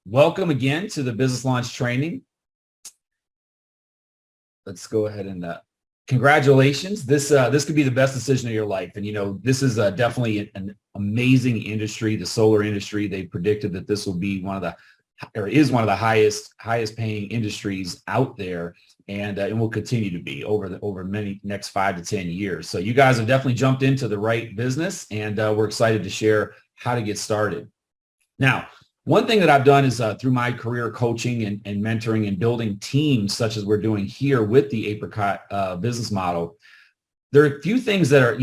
Welcome again to the Business Launch Training. Let's go ahead and congratulations. This could be the best decision of your life. And, this is definitely an amazing industry, the solar industry. They predicted that this will be is one of the highest paying industries out there. And it will continue to be over many next 5 to 10 years. So you guys have definitely jumped into the right business, and we're excited to share how to get started. Now, one thing that I've done is through my career coaching and mentoring and building teams such as we're doing here with the Apricot business model, there are a few things that are,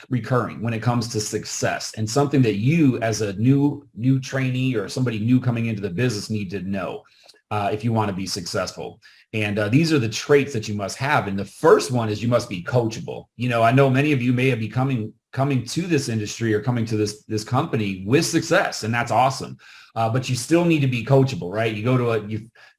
recurring when it comes to success, and something that you as a new trainee or somebody new coming into the business need to know if you want to be successful. And these are the traits that you must have. And the first one is you must be coachable. I know many of you may be coming to this industry or coming to this company with success, and that's awesome. But you still need to be coachable, right? You go to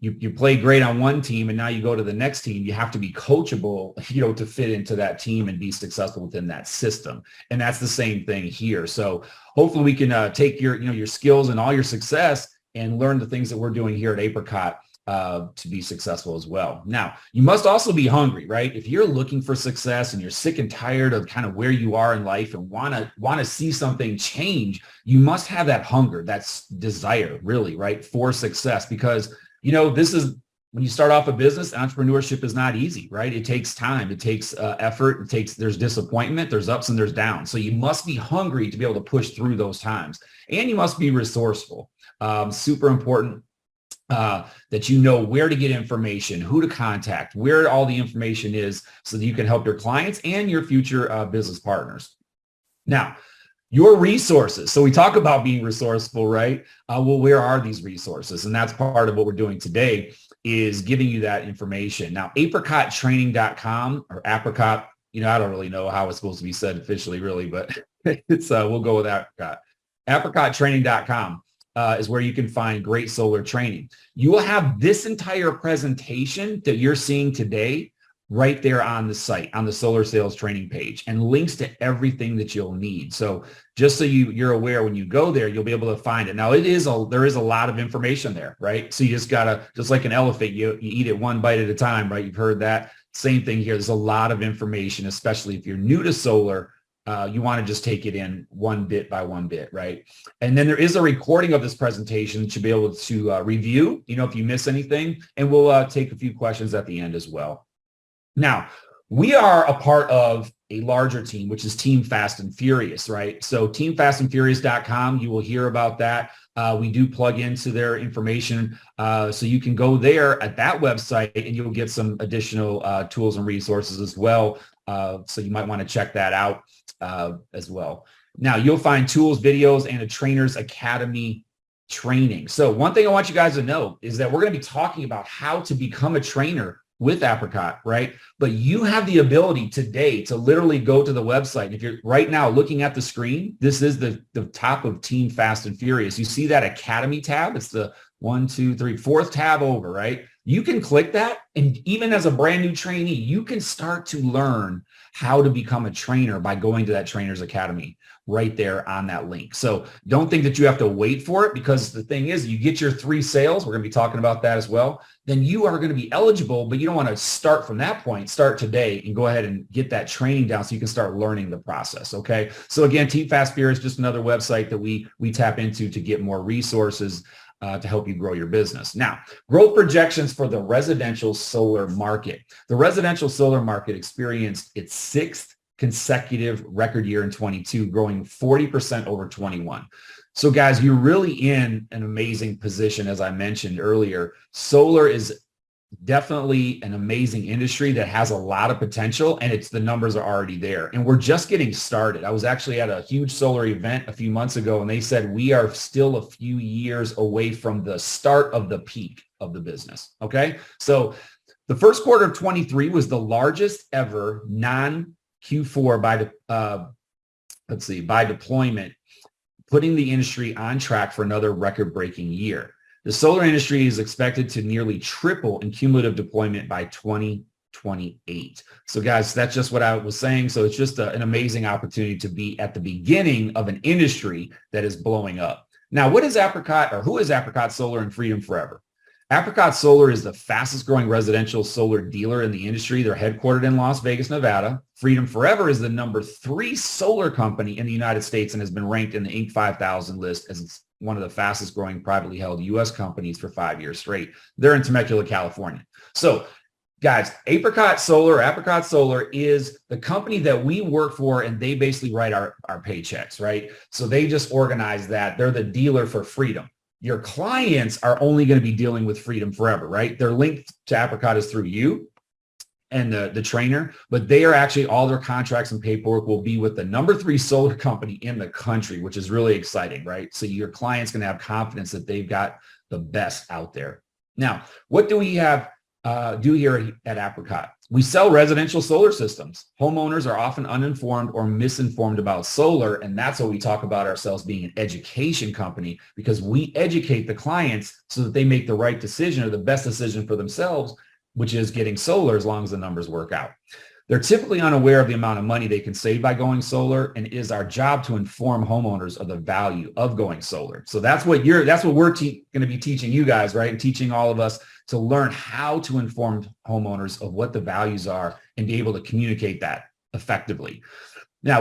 you play great on one team, and now you go to the next team. You have to be coachable, to fit into that team and be successful within that system. And that's the same thing here. So hopefully we can take your skills and all your success and learn the things that we're doing here at Apricot to be successful as well. Now, you must also be hungry, right? If you're looking for success and you're sick and tired of kind of where you are in life and want to see something change, you must have that hunger, that desire, really, right, for success. Because, this is when you start off a business, entrepreneurship is not easy, right? It takes time, it takes effort, there's disappointment, there's ups and there's downs. So you must be hungry to be able to push through those times, and you must be resourceful. Super important. That you know where to get information, who to contact, where all the information is, so that you can help your clients and your future business partners. Now, your resources. So we talk about being resourceful, right? Well, where are these resources? And that's part of what we're doing today, is giving you that information. Now, apricottraining.com or apricot, I don't really know how it's supposed to be said officially, really, but it's we'll go with apricot. apricottraining.com. Is where you can find great solar training. You will have this entire presentation that you're seeing today right there on the site, on the solar sales training page, and links to everything that you'll need. So just so you're aware, when you go there, you'll be able to find it. Now, there is a lot of information there, right? So you just like an elephant, you eat it one bite at a time, right? You've heard that. Same thing here. There's a lot of information, especially if you're new to solar. You want to just take it in one bit by one bit, right? And then there is a recording of this presentation to be able to review, if you miss anything, and we'll take a few questions at the end as well. Now, we are a part of a larger team, which is Team Fast and Furious, right? So teamfastandfurious.com, you will hear about that. We do plug into their information. So you can go there at that website and you'll get some additional tools and resources as well. So you might want to check that out as well. Now, you'll find tools, videos, and a Trainers Academy training. So one thing I want you guys to know is that we're going to be talking about how to become a trainer with Apricot, right? But you have the ability today to literally go to the website. If you're right now looking at the screen, this is the top of Team Fast and Furious. You see that Academy tab? It's the 4th tab over, right? You can click that, and even as a brand new trainee, you can start to learn how to become a trainer by going to that Trainers Academy right there on that link. So don't think that you have to wait for it, because the thing is, you get your 3 sales, we're going to be talking about that as well, then you are going to be eligible, but you don't want to start from that point. Start today and go ahead and get that training down so you can start learning the process, okay? So again, Team Fast Furious is just another website that we tap into to get more resources to help you grow your business. Now, growth projections for the residential solar market. The residential solar market experienced its 6th consecutive record year in 22, growing 40% over 21. So guys, you're really in an amazing position. As I mentioned earlier, solar is definitely an amazing industry that has a lot of potential, and the numbers are already there, and we're just getting started. I was actually at a huge solar event a few months ago, and they said we are still a few years away from the start of the peak of the business. Okay, so the first quarter of 23 was the largest ever non-Q4 by deployment, putting the industry on track for another record-breaking year. The solar industry is expected to nearly triple in cumulative deployment by 2028. So guys, that's just what I was saying. So it's just an amazing opportunity to be at the beginning of an industry that is blowing up. Now, what is Apricot, or who is Apricot Solar and Freedom Forever? Apricot Solar is the fastest growing residential solar dealer in the industry. They're headquartered in Las Vegas, Nevada. Freedom Forever is the #3 solar company in the United States and has been ranked in the Inc. 5000 list as one of the fastest growing privately held U.S. companies for 5 years straight. They're in Temecula, California. So guys, Apricot Solar is the company that we work for, and they basically write our paychecks, right? So they just organize that. They're the dealer for Freedom. Your clients are only going to be dealing with Freedom Forever, right? Their link to Apricot is through you and the trainer, but they are actually, all their contracts and paperwork will be with the #3 solar company in the country, which is really exciting, right? So your client's going to have confidence that they've got the best out there. Now, what do we have do here at Apricot? We sell residential solar systems. Homeowners are often uninformed or misinformed about solar, and that's what we talk about ourselves being an education company, because we educate the clients so that they make the right decision, or the best decision for themselves, which is getting solar, as long as the numbers work out. They're typically unaware of the amount of money they can save by going solar, and it is our job to inform homeowners of the value of going solar. So that's what we're going to be teaching you guys, right? And teaching all of us to learn how to inform homeowners of what the values are and be able to communicate that effectively. Now,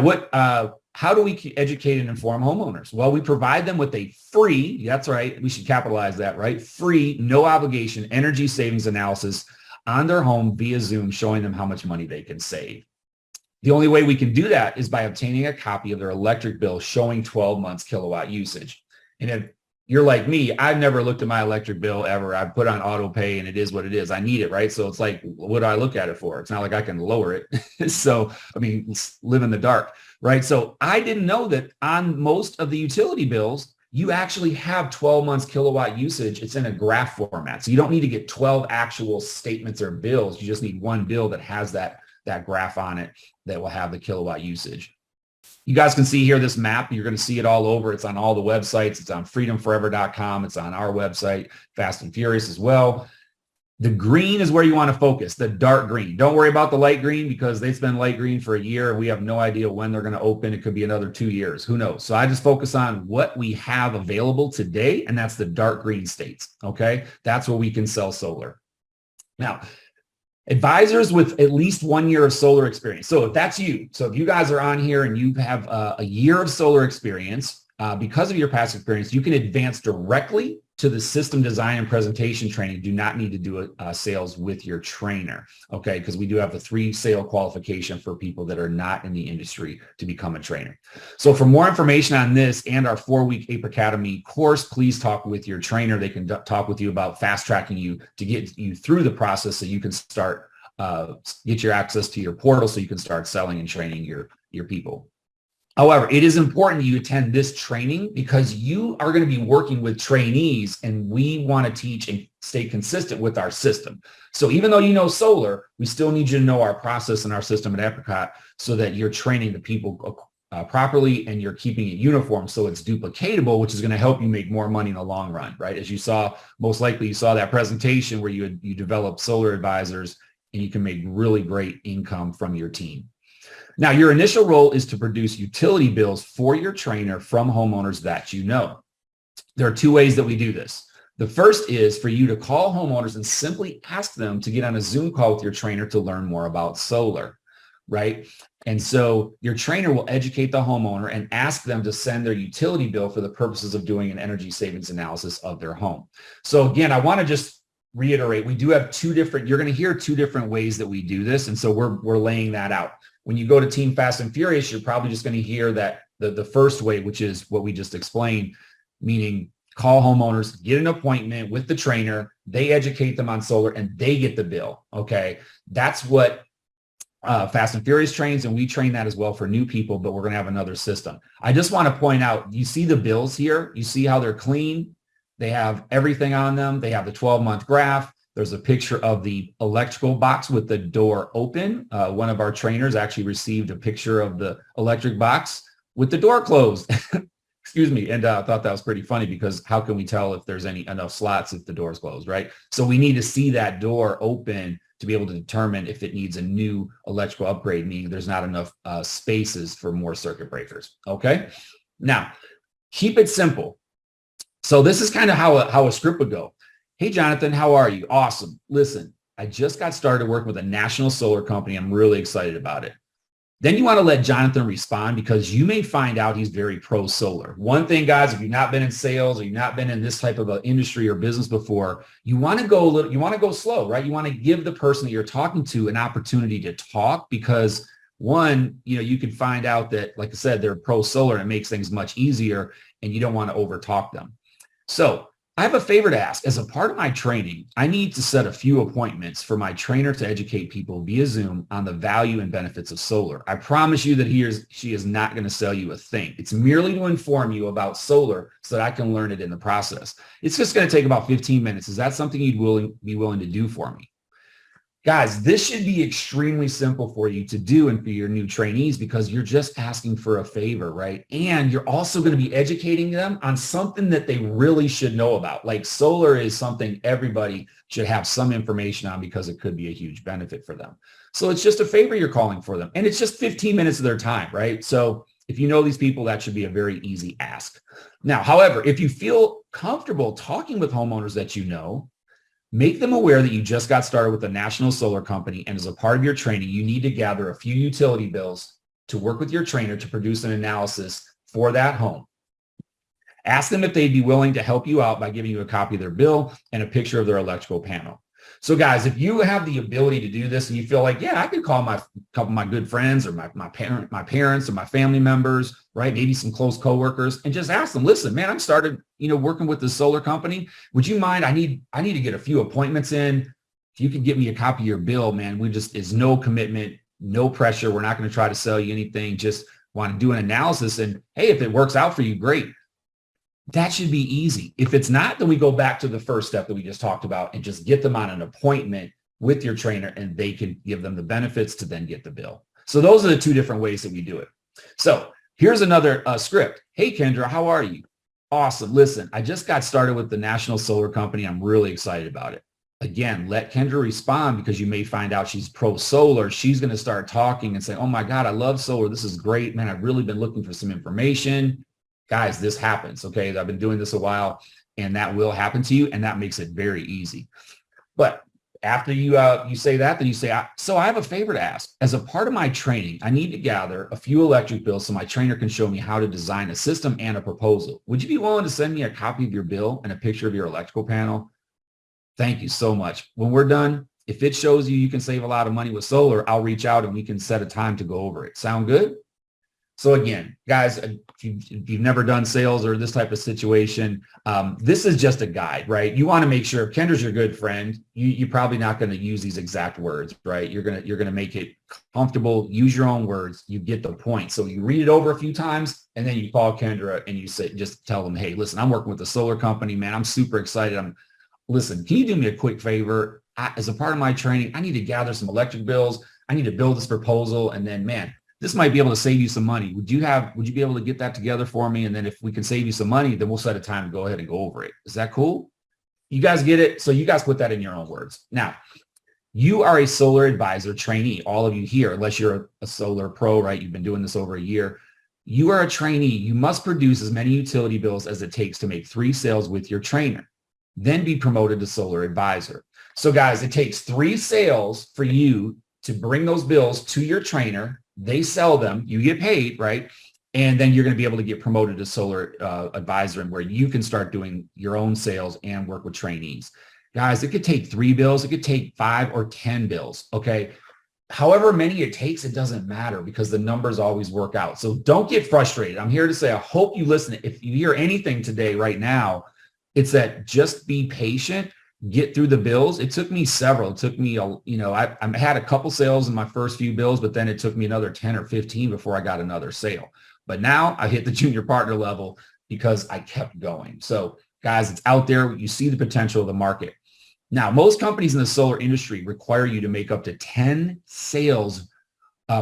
how do we educate and inform homeowners? Well, we provide them with a free, that's right, we should capitalize that, right? Free, no obligation energy savings analysis on their home via Zoom, showing them how much money they can save. The only way we can do that is by obtaining a copy of their electric bill showing 12 months kilowatt usage. And if you're like me, I've never looked at my electric bill ever. I put on auto pay and it is what it is. I need it, right? So it's like, what do I look at it for? It's not like I can lower it. So, I mean, live in the dark, right? So I didn't know that on most of the utility bills, you actually have 12 months kilowatt usage. It's in a graph format. So you don't need to get 12 actual statements or bills. You just need one bill that has that graph on it that will have the kilowatt usage. You guys can see here this map. You're going to see it all over. It's on all the websites. It's on freedomforever.com. It's on our website, Fast and Furious as well. The green is where you want to focus, the dark green. Don't worry about the light green, because they've been light green for a year and we have no idea when they're going to open. It could be another 2 years. Who knows? So I just focus on what we have available today, and that's the dark green states. Okay. That's where we can sell solar. Now, advisors with at least 1 year of solar experience. So if that's you, so if you guys are on here and you have a year of solar experience, because of your past experience, you can advance directly to the system design and presentation training. Do not need to do sales with your trainer, okay? Because we do have the 3 sale qualification for people that are not in the industry to become a trainer. So for more information on this and our 4-week APE Academy course, please talk with your trainer. They can talk with you about fast tracking you to get you through the process so you can start, get your access to your portal so you can start selling and training your people. However, it is important that you attend this training because you are going to be working with trainees, and we want to teach and stay consistent with our system. So even though you know solar, we still need you to know our process and our system at Apricot so that you're training the people properly and you're keeping it uniform so it's duplicatable, which is going to help you make more money in the long run, right? As you saw, most likely you saw that presentation where you develop solar advisors and you can make really great income from your team. Now, your initial role is to produce utility bills for your trainer from homeowners that you know. There are 2 ways that we do this. The first is for you to call homeowners and simply ask them to get on a Zoom call with your trainer to learn more about solar, right? And so your trainer will educate the homeowner and ask them to send their utility bill for the purposes of doing an energy savings analysis of their home. So again, I want to just reiterate, we do have 2 different, you're going to hear 2 different ways that we do this. And so we're laying that out. When you go to Team Fast and Furious, you're probably just going to hear that the first way, which is what we just explained, meaning call homeowners, get an appointment with the trainer, they educate them on solar, and they get the bill, okay? That's what Fast and Furious trains, and we train that as well for new people, but we're going to have another system. I just want to point out, you see the bills here? You see how they're clean? They have everything on them. They have the 12-month graph. There's a picture of the electrical box with the door open. One of our trainers actually received a picture of the electric box with the door closed. Excuse me. And I thought that was pretty funny because how can we tell if there's enough slots if the door is closed, right? So we need to see that door open to be able to determine if it needs a new electrical upgrade, meaning there's not enough spaces for more circuit breakers, okay? Now, keep it simple. So this is kind of how a script would go. Hey, Jonathan, how are you? Awesome. Listen, I just got started working with a national solar company. I'm really excited about it. Then you want to let Jonathan respond because you may find out he's very pro solar. One thing, guys, if you've not been in sales or you've not been in this type of an industry or business before, you want to go slow, right? You want to give the person that you're talking to an opportunity to talk because one, you can find out that, like I said, they're pro solar and it makes things much easier and you don't want to over talk them. So I have a favor to ask. As a part of my training, I need to set a few appointments for my trainer to educate people via Zoom on the value and benefits of solar. I promise you that she is not going to sell you a thing. It's merely to inform you about solar so that I can learn it in the process. It's just going to take about 15 minutes. Is that something you'd be willing to do for me? Guys, this should be extremely simple for you to do and for your new trainees because you're just asking for a favor, right? And you're also going to be educating them on something that they really should know about. Like solar is something everybody should have some information on because it could be a huge benefit for them. So it's just a favor you're calling for them. And it's just 15 minutes of their time, right? So if you know these people, that should be a very easy ask. Now, however, if you feel comfortable talking with homeowners that you know, make them aware that you just got started with a national solar company, and as a part of your training, you need to gather a few utility bills to work with your trainer to produce an analysis for that home. Ask them if they'd be willing to help you out by giving you a copy of their bill and a picture of their electrical panel. So guys, if you have the ability to do this and you feel like, yeah, I could call a couple of my good friends or my parents or my family members, right? Maybe some close coworkers and just ask them, listen, man, I'm started, working with this solar company. Would you mind? I need to get a few appointments in. If you could get me a copy of your bill, man, it's no commitment, no pressure. We're not going to try to sell you anything. Just want to do an analysis. And hey, if it works out for you, great. That should be easy. If it's not, then we go back to the first step that we just talked about and just get them on an appointment with your trainer and they can give them the benefits to then get the bill. So those are the two different ways that we do it. So here's another script. Hey, Kendra, how are you? Awesome. Listen, I just got started with the National Solar Company. I'm really excited about it. Again, let Kendra respond because you may find out she's pro solar. She's going to start talking and say, oh my God, I love solar. This is great, man. I've really been looking for some information. Guys, this happens, okay? I've been doing this a while, and that will happen to you, and that makes it very easy. But after you say that, then you say, so I have a favor to ask. As a part of my training, I need to gather a few electric bills so my trainer can show me how to design a system and a proposal. Would you be willing to send me a copy of your bill and a picture of your electrical panel? Thank you so much. When we're done, if it shows you can save a lot of money with solar, I'll reach out and we can set a time to go over it. Sound good? So again, guys, if you've never done sales or this type of situation, this is just a guide, right? You want to make sure if Kendra's your good friend, you're probably not going to use these exact words, right? You're gonna make it comfortable. Use your own words. You get the point. So you read it over a few times, and then you call Kendra and you say, just tell them, hey, listen, I'm working with a solar company, man. I'm super excited. Listen, can you do me a quick favor? As a part of my training, I need to gather some electric bills. I need to build this proposal, and then, man, this might be able to save you some money. Would you be able to get that together for me? And then if we can save you some money, then we'll set a time to go ahead and go over it. Is that cool? You guys get it? So you guys put that in your own words. Now, you are a solar advisor trainee, all of you here, unless you're a solar pro, right? You've been doing this over a year. You are a trainee. You must produce as many utility bills as it takes to make 3 sales with your trainer, then be promoted to solar advisor. So guys, it takes 3 sales for you to bring those bills to your trainer. They sell them, you get paid, right? And then you're going to be able to get promoted to solar advisor, and where you can start doing your own sales and work with trainees. Guys, it could take 3 bills. It could take 5 or 10 bills, okay? However many it takes, it doesn't matter because the numbers always work out. So don't get frustrated. I'm here to say, I hope you listen. If you hear anything today right now, it's that just be patient. Get through the bills. It took me several. It took me, I had a couple sales in my first few bills, but then it took me another 10 or 15 before I got another sale. But now I hit the junior partner level because I kept going. So guys, it's out there. You see the potential of the market. Now, most companies in the solar industry require you to make up to 10 sales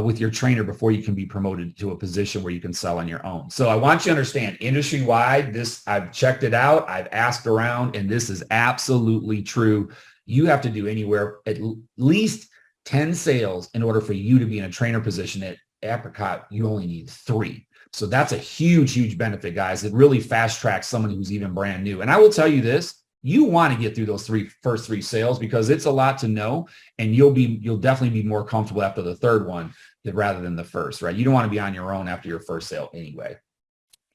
with your trainer before you can be promoted to a position where you can sell on your own. So I want you to understand, industry-wide, I've checked it out, I've asked around, and this is absolutely true. You have to do anywhere at least 10 sales in order for you to be in a trainer position. At Apricot, you only need 3. So that's a huge, huge benefit, guys. It really fast tracks someone who's even brand new. And I will tell you this, you want to get through those first three sales because it's a lot to know, and you'll definitely be more comfortable after the third one rather than the first, right? You don't want to be on your own after your first sale anyway.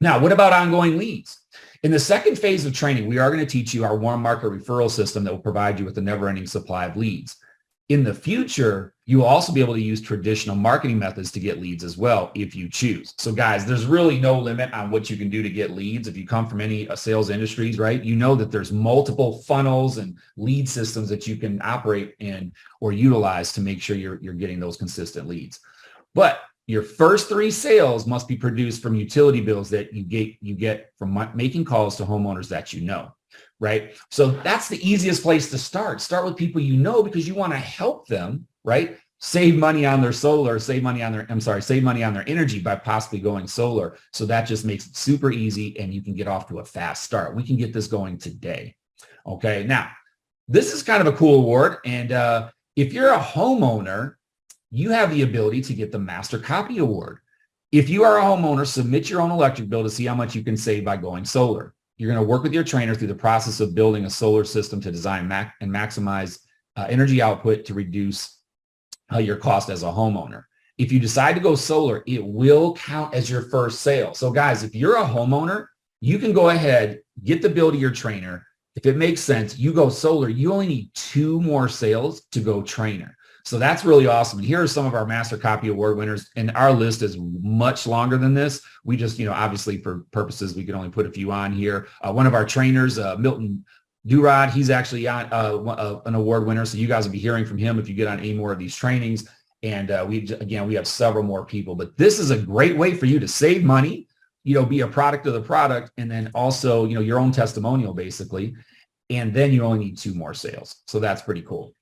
Now, what about ongoing leads? In the second phase of training, we are going to teach you our warm market referral system that will provide you with a never-ending supply of leads. In the future, you will also be able to use traditional marketing methods to get leads as well if you choose. So guys, there's really no limit on what you can do to get leads. If you come from any sales industries, right, you know that there's multiple funnels and lead systems that you can operate in or utilize to make sure you're getting those consistent leads. But your first three sales must be produced from utility bills that you get from making calls to homeowners that you know. Right? So that's the easiest place to start. Start with people you know because you want to help them, right? Save money on their solar, save money on their energy by possibly going solar. So that just makes it super easy and you can get off to a fast start. We can get this going today. Okay. Now, this is kind of a cool award. And if you're a homeowner, you have the ability to get the Master Copy Award. If you are a homeowner, submit your own electric bill to see how much you can save by going solar. You're going to work with your trainer through the process of building a solar system to design and maximize energy output to reduce your cost as a homeowner. If you decide to go solar, it will count as your first sale. So guys, if you're a homeowner, you can go ahead, get the bill to your trainer. If it makes sense, you go solar. You only need 2 more sales to go trainer. So that's really awesome. And here are some of our Master Copy Award winners. And our list is much longer than this. We just, obviously for purposes, we can only put a few on here. One of our trainers, Milton Durod, he's actually on an award winner. So you guys will be hearing from him if you get on any more of these trainings. And we have several more people. But this is a great way for you to save money, be a product of the product, and then also, your own testimonial basically. And then you only need 2 more sales. So that's pretty cool.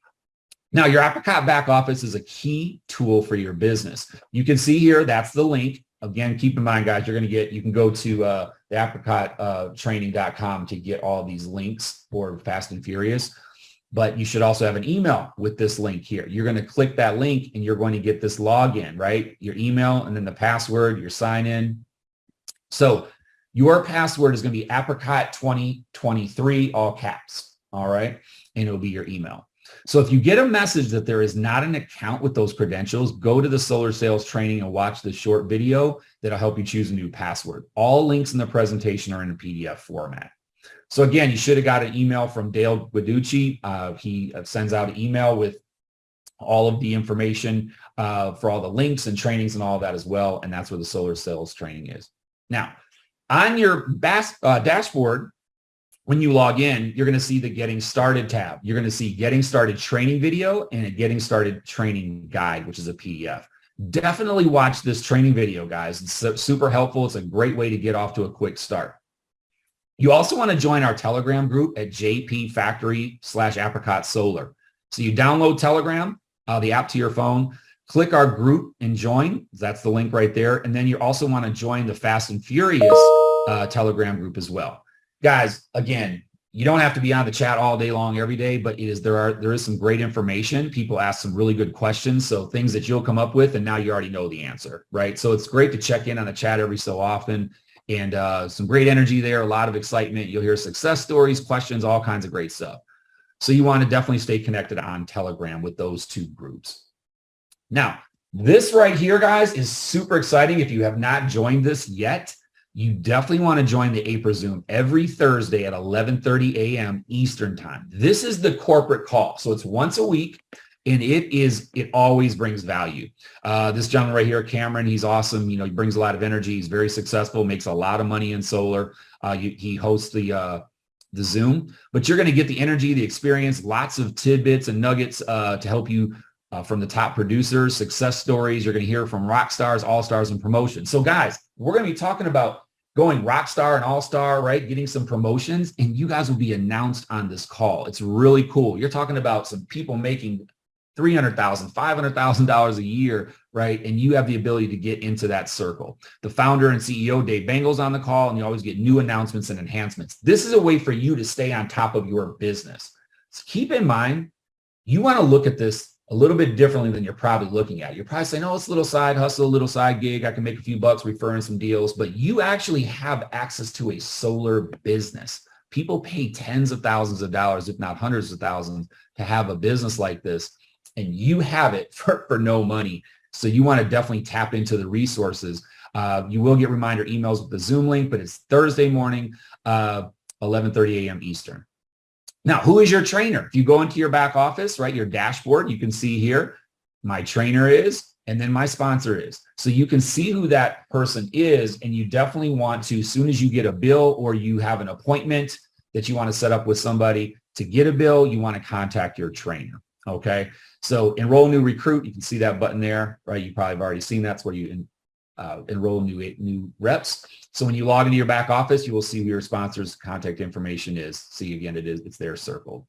Now, your Apricot back office is a key tool for your business. You can see here, that's the link. Again, keep in mind, guys, you can go to the apricottraining.com to get all these links for Fast and Furious. But you should also have an email with this link here. You're going to click that link and you're going to get this login, right? Your email and then the password, your sign in. So your password is going to be Apricot 2023, all caps. All right. And it'll be your email. So if you get a message that there is not an account with those credentials, go to the Solar Sales Training and watch the short video that'll help you choose a new password. All links in the presentation are in a PDF format. So again, you should have got an email from Dale Guiducci. He sends out an email with all of the information for all the links and trainings and all of that as well. And that's where the Solar Sales Training is. Now, on your dashboard, when you log in, you're going to see the Getting Started tab. You're going to see Getting Started Training video and a Getting Started Training Guide, which is a PDF. Definitely watch this training video, guys. It's super helpful. It's a great way to get off to a quick start. You also want to join our Telegram group at jpfactory/Apricot Solar. So you download Telegram, the app to your phone, click our group and join. That's the link right there. And then you also want to join the Fast and Furious Telegram group as well. Guys, again, you don't have to be on the chat all day long every day, but there is some great information. People ask some really good questions, so things that you'll come up with, and now you already know the answer, right? So it's great to check in on the chat every so often, and some great energy there, a lot of excitement. You'll hear success stories, questions, all kinds of great stuff. So you want to definitely stay connected on Telegram with those 2 groups. Now, this right here, guys, is super exciting. If you have not joined this yet, you definitely want to join the APRA Zoom every Thursday at 11:30 a.m. Eastern time. This is the corporate call. So it's once a week, and it always brings value. This gentleman right here, Cameron, he's awesome. He brings a lot of energy. He's very successful, makes a lot of money in solar. He hosts the Zoom, but you're going to get the energy, the experience, lots of tidbits and nuggets to help you from the top producers, success stories. You're going to hear from rock stars, all stars, and promotions. So guys, we're going to be talking about going rock star and all star, right? Getting some promotions, and you guys will be announced on this call. It's really cool. You're talking about some people making $300,000, $500,000 a year, right? And you have the ability to get into that circle. The founder and CEO, Dave Bengel's on the call, and you always get new announcements and enhancements. This is a way for you to stay on top of your business. So keep in mind, you want to look at this a little bit differently than you're probably looking at. You're probably saying, oh, it's a little side hustle, a little side gig. I can make a few bucks referring some deals, but you actually have access to a solar business. People pay tens of thousands of dollars, if not hundreds of thousands, to have a business like this, and you have it for no money. So you want to definitely tap into the resources. You will get reminder emails with the Zoom link, but it's Thursday morning, 11:30 a.m. Eastern. Now, who is your trainer? If you go into your back office, right, your dashboard, you can see here, my trainer is, and then my sponsor is. So you can see who that person is, and you definitely want to, as soon as you get a bill or you have an appointment that you want to set up with somebody to get a bill, you want to contact your trainer, okay? So enroll new recruit, you can see that button there, right? You probably have already seen that's where you enroll new reps. So when you log into your back office, you will see who your sponsor's contact information is. See, again, it's there circled.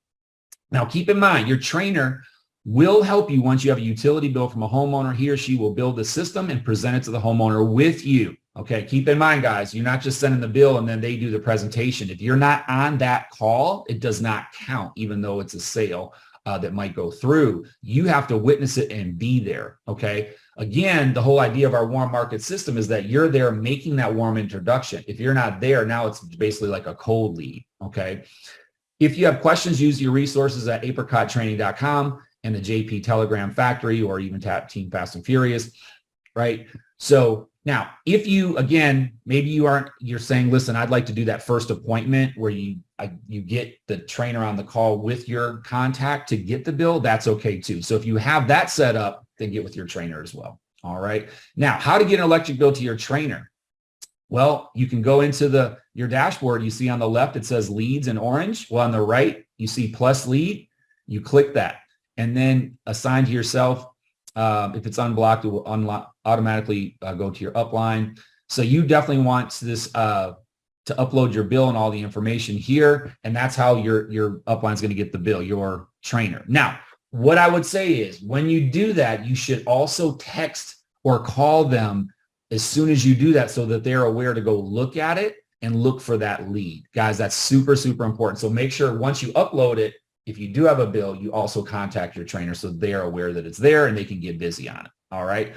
Now, keep in mind, your trainer will help you once you have a utility bill from a homeowner. He or she will build the system and present it to the homeowner with you. Okay, keep in mind, guys, you're not just sending the bill and then they do the presentation. If you're not on that call, it does not count, even though it's a sale that might go through. You have to witness it and be there, okay? Again, the whole idea of our warm market system is that you're there making that warm introduction. If you're not there, now it's basically like a cold lead, okay? If you have questions, use your resources at apricottraining.com and the JP Telegram Factory, or even Team Fast and Furious, right? So now, if you, again, maybe you're saying, listen, I'd like to do that first appointment where you get the trainer on the call with your contact to get the bill, that's okay too. So if you have that set up, then get with your trainer as well. All right. Now, how to get an electric bill to your trainer? Well, you can go into your dashboard. You see on the left, it says leads in orange. Well, on the right, you see plus lead. You click that and then assign to yourself. If it's unblocked, it will automatically go to your upline. So you definitely want this to upload your bill and all the information here. And that's how your upline is going to get the bill, your trainer. Now, what I would say is when you do that, you should also text or call them as soon as you do that so that they're aware to go look at it and look for that lead. Guys, that's super, super important. So make sure once you upload it, if you do have a bill, you also contact your trainer so they're aware that it's there and they can get busy on it. All right.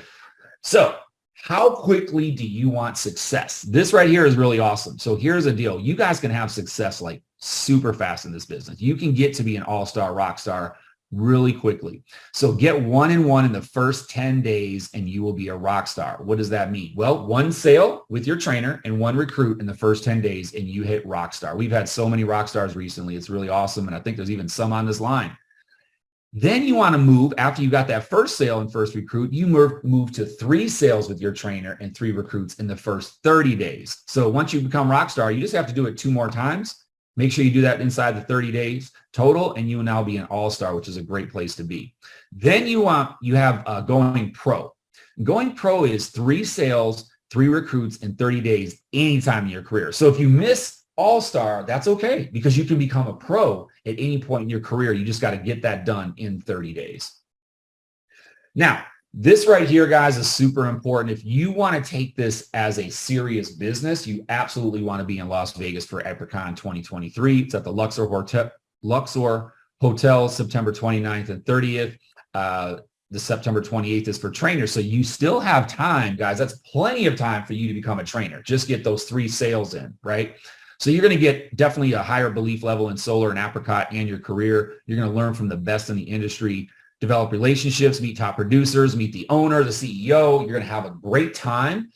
So how quickly do you want success? This right here is really awesome. So here's a deal. You guys can have success like super fast in this business. You can get to be an all-star, rock star really quickly. So get 1-in-1 in the first 10 days and you will be a rock star. What does that mean? Well, one sale with your trainer and one recruit in the first 10 days and you hit rock star. We've had so many rock stars recently. It's really awesome. And I think there's even some on this line. Then you want to move, after you got that first sale and first recruit, you move to 3 sales with your trainer and 3 recruits in the first 30 days. So once you become rock star, you just have to do it 2 more times. Make sure you do that inside the 30 days total, and you will now be an all-star, which is a great place to be. Then you have going pro. Going pro is 3 sales, 3 recruits in 30 days, anytime in your career. So if you miss all-star, that's okay, because you can become a pro at any point in your career. You just got to get that done in 30 days. Now, this right here, guys, is super important. If you want to take this as a serious business, you absolutely want to be in Las Vegas for Apricon 2023. It's at the Luxor Hotel, September 29th and 30th. The September 28th is for trainers. So you still have time, guys. That's plenty of time for you to become a trainer. Just get those 3 sales in, right? So you're going to get definitely a higher belief level in solar and Apricot and your career. You're going to learn from the best in the industry, develop relationships, meet top producers, meet the owner, the CEO. You're going to have a great time.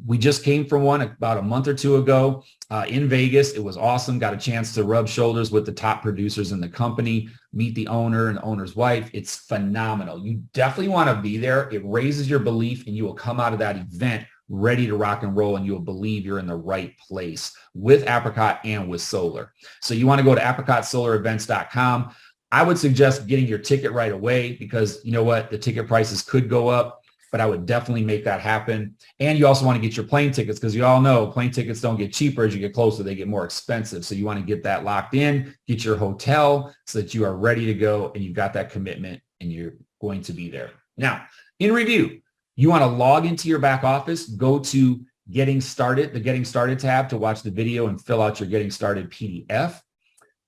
We just came from one about a month or 2 ago in Vegas. It was awesome. Got a chance to rub shoulders with the top producers in the company, meet the owner and the owner's wife. It's phenomenal. You definitely want to be there. It raises your belief and you will come out of that event ready to rock and roll, and you'll believe you're in the right place with Apricot and with solar. So you want to go to apricotsolarevents.com. I would suggest getting your ticket right away because you know what? The ticket prices could go up, but I would definitely make that happen. And you also want to get your plane tickets because you all know plane tickets don't get cheaper as you get closer. They get more expensive. So you want to get that locked in, get your hotel so that you are ready to go and you've got that commitment and you're going to be there. Now, in review, you want to log into your back office, go to Getting Started, the Getting Started tab to watch the video and fill out your Getting Started PDF.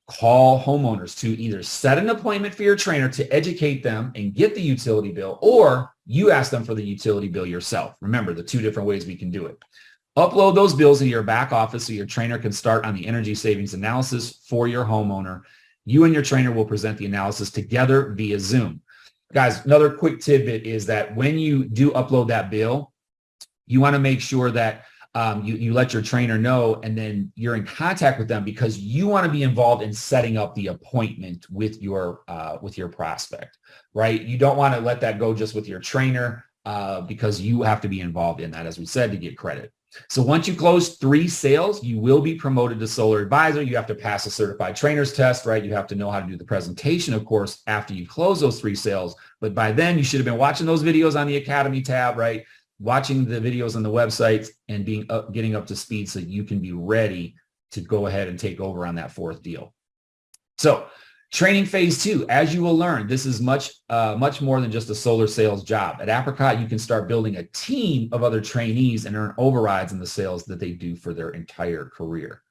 call homeowners to either set an appointment for your trainer to educate them and get the utility bill, or you ask them for the utility bill yourself. Remember the two different ways we can do it. Upload those bills into your back office so your trainer can start on the energy savings analysis for your homeowner. You and your trainer will present the analysis together via Zoom. Guys, another quick tidbit is that when you do upload that bill, you want to make sure that you let your trainer know, and then you're in contact with them because you want to be involved in setting up the appointment with your prospect, right? You don't want to let that go just with your trainer because you have to be involved in that, as we said, to get credit. So once you close 3 sales, you will be promoted to Solar Advisor. You have to pass a certified trainer's test, right? You have to know how to do the presentation, of course, after you close those 3 sales. But by then, you should have been watching those videos on the Academy tab, right? Watching the videos on the website and getting up to speed so you can be ready to go ahead and take over on that 4th deal. So training phase 2, as you will learn, this is much more than just a solar sales job. At Apricot, you can start building a team of other trainees and earn overrides in the sales that they do for their entire career.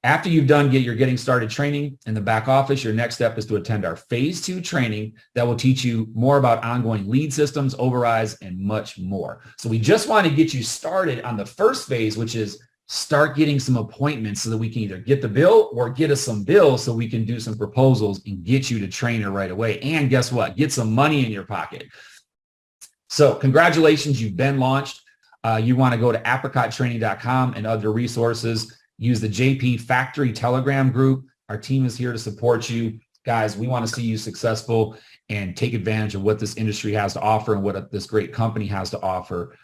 After you've done your getting started training in the back office, your next step is to attend our phase 2 training that will teach you more about ongoing lead systems, overrides, and much more. So we just want to get you started on the first phase, which is start getting some appointments so that we can either get the bill or get us some bills so we can do some proposals and get you to trainer right away. And guess what? Get some money in your pocket. So congratulations, you've been launched. You want to go to apricottraining.com and other resources. Use the JP Factory Telegram group. Our team is here to support you. Guys, we want to see you successful and take advantage of what this industry has to offer and what this great company has to offer.